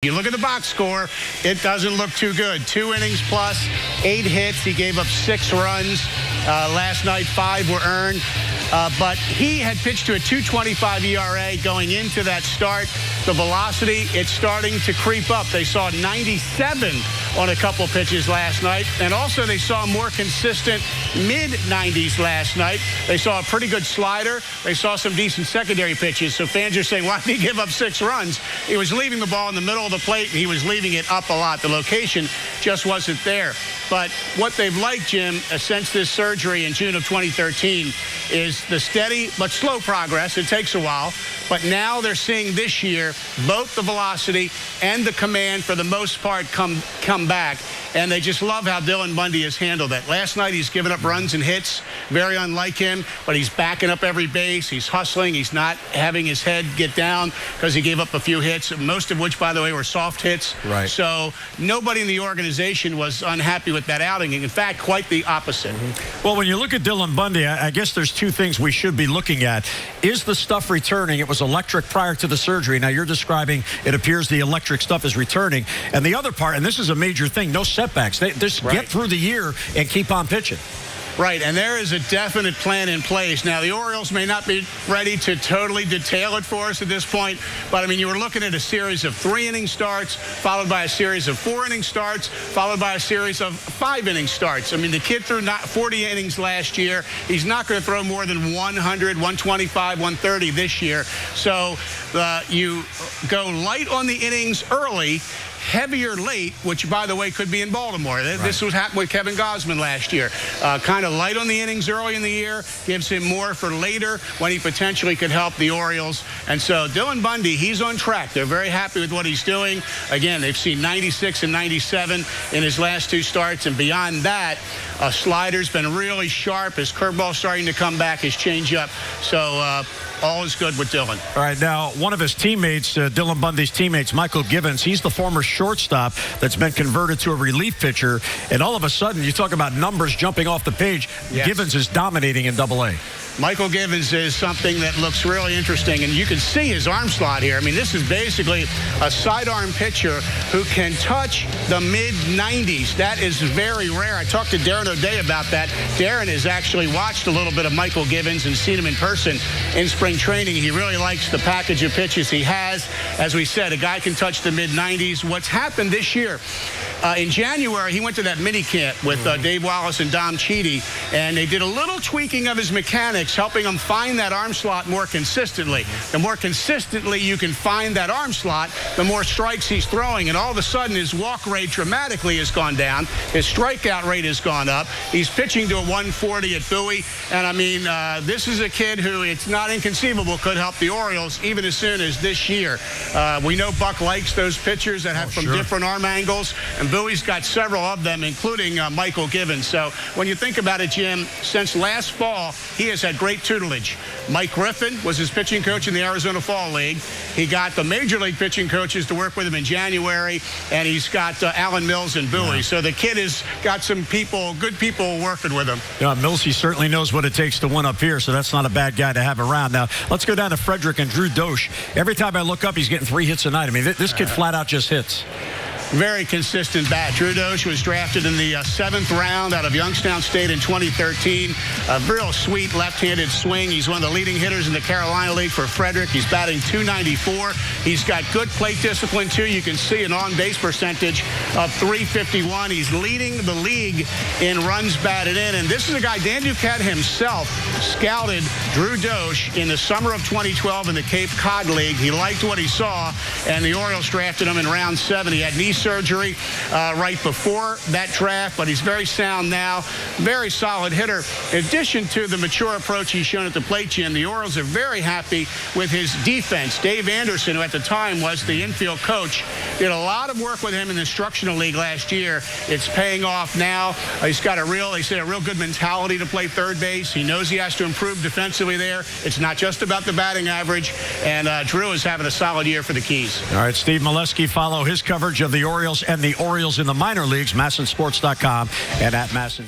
You look at the box score, it doesn't look too good. 2 innings plus, 8 hits. He gave up 6 runs. Last night, 5 were earned. But he had pitched to a 2.25 ERA going into that start. The velocity, it's starting to creep up. They saw 97 on a couple pitches last night. And also they saw more consistent mid-90s last night. They saw a pretty good slider. They saw some decent secondary pitches. So fans are saying, why did he give up 6 runs? He was leaving the ball in the middle of the plate, and he was leaving it up a lot. The location just wasn't there. But what they've liked, Jim, since this surgery in June of 2013 is the steady but slow progress. It takes a while. But now they're seeing this year both the velocity and the command, for the most part, come back. And they just love how Dylan Bundy has handled that. Last night, he's given up runs and hits, very unlike him, but he's backing up every base. He's hustling. He's not having his head get down because he gave up a few hits, most of which, by the way, were soft hits. Right. So nobody in the organization was unhappy with that outing. In fact, quite the opposite. Well, when you look at Dylan Bundy, I guess there's 2 things we should be looking at. Is the stuff returning? It was electric prior to the surgery. Now you're describing it appears the electric stuff is returning. And the other part, and this is a major thing, no setbacks. They just get through the year and keep on pitching. Right, and there is a definite plan in place. Now, the Orioles may not be ready to totally detail it for us at this point, but, I mean, you were looking at a series of 3-inning starts, followed by a series of 4-inning starts, followed by a series of 5-inning starts. I mean, the kid threw 40 innings last year. He's not going to throw more than 100, 125, 130 this year. So you go light on the innings early, heavier late, which, by the way, could be in Baltimore. Right. This was happening with Kevin Gausman last year. Kind of light on the innings early in the year, gives him more for later when he potentially could help the Orioles. And so Dylan Bundy, he's on track. They're very happy with what he's doing. Again, they've seen 96 and 97 in his last 2 starts. And beyond that, slider's been really sharp. His curveball's starting to come back, his changeup. So all is good with Dylan. All right, now, one of his teammates, Dylan Bundy's teammates, Michael Givens, he's the former shortstop that's been converted to a relief pitcher. And all of a sudden, you talk about numbers jumping off the page. Yes. Givens is dominating in Double-A. Michael Givens is something that looks really interesting, and you can see his arm slot here. I mean, this is basically a sidearm pitcher who can touch the mid-90s. That is very rare. I talked to Darren O'Day about that. Darren has actually watched a little bit of Michael Givens and seen him in person in spring training. He really likes the package of pitches he has. As we said, a guy can touch the mid-90s. What's happened this year, in January, he went to that mini camp with Dave Wallace and Dom Cheedy, and they did a little tweaking of his mechanics, helping him find that arm slot more consistently. The more consistently you can find that arm slot, the more strikes he's throwing. And all of a sudden, his walk rate dramatically has gone down. His strikeout rate has gone up. He's pitching to a 140 at Bowie. And, I mean, this is a kid who, it's not inconceivable, could help the Orioles even as soon as this year. We know Buck likes those pitchers that have different arm angles. And Bowie's got several of them, including Michael Givens. So when you think about it, Jim, since last fall, he has had great tutelage. Mike Griffin was his pitching coach in the Arizona Fall League. He got the major league pitching coaches to work with him in January, and he's got Alan Mills and Bowie. Yeah. So the kid has got some people, good people working with him. Yeah, Mills, he certainly knows what it takes to win up here, so that's not a bad guy to have around. Now, let's go down to Frederick and Drew Dosh. Every time I look up, he's getting 3 hits a night. I mean, this kid flat out just hits. Very consistent bat. Drew Dosh was drafted in the 7th round out of Youngstown State in 2013. A real sweet left-handed swing. He's one of the leading hitters in the Carolina League for Frederick. He's batting .294. He's got good plate discipline, too. You can see an on-base percentage of .351. He's leading the league in runs batted in. And this is a guy, Dan Duquette himself scouted Drew Dosh in the summer of 2012 in the Cape Cod League. He liked what he saw, and the Orioles drafted him in round 7. He had knee surgery right before that draft, but he's very sound now. Very solid hitter. In addition to the mature approach he's shown at the plate, Jim, the Orioles are very happy with his defense. Dave Anderson, who at the time was the infield coach, did a lot of work with him in the instructional league last year. It's paying off now. He's got a real good mentality to play third base. He knows he has to improve defensively there. It's not just about the batting average, and Drew is having a solid year for the Keys. All right, Steve Melewski, follow his coverage of the Orioles and the Orioles in the minor leagues, MASNsports.com and at MASN.